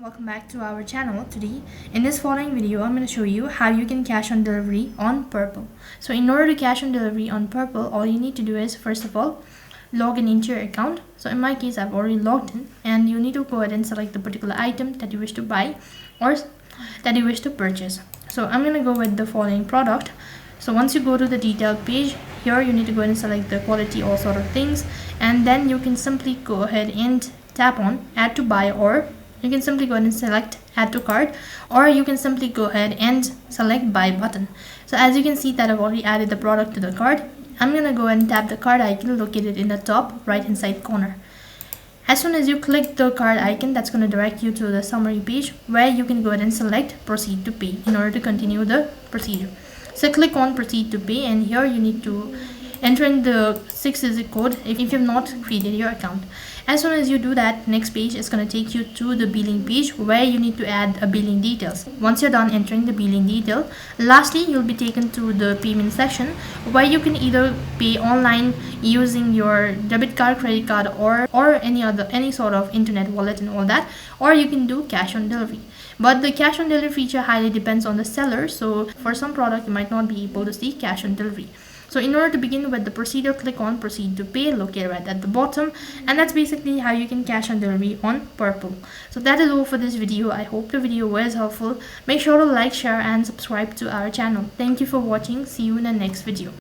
welcome back to our channel. Today in this following video I'm going to show you how you can cash on delivery on Purple. So in order to cash on delivery on Purple, all you need to do is first of all log in into your account. So in my case I've already logged in, and you need to go ahead and select the particular item that you wish to buy or that you wish to purchase. So I'm going to go with the following product. So once you go to the detailed page, here you need to go ahead and select the quality, all sort of things, and then you can simply go ahead and tap on add to buy, or you can simply go ahead and select add to cart, or you can simply go ahead and select buy button. So as you can see that I've already added the product to the cart. I'm gonna go ahead and tap the cart icon located in the top right hand side corner. As soon as you click the card icon, that's going to direct you to the summary page where you can go ahead and select proceed to pay in order to continue the procedure. So click on proceed to pay, and here you need to enter in the 6-digit code if you have not created your account. As soon as you do that, next page is going to take you to the billing page where you need to add a billing details. Once you're done entering the billing detail, lastly you'll be taken to the payment section where you can either pay online using your debit card, credit card, or any sort of internet wallet and all that, or you can do cash on delivery. But the cash on delivery feature highly depends on the seller, so for some product you might not be able to see cash on delivery. So in order to begin with the procedure, click on proceed to pay located right at the bottom, and that's basically how you can cash on delivery on Purple. So that is all for this video. I hope the video was helpful. Make sure to like, share and subscribe to our channel. Thank you for watching. See you in the next video.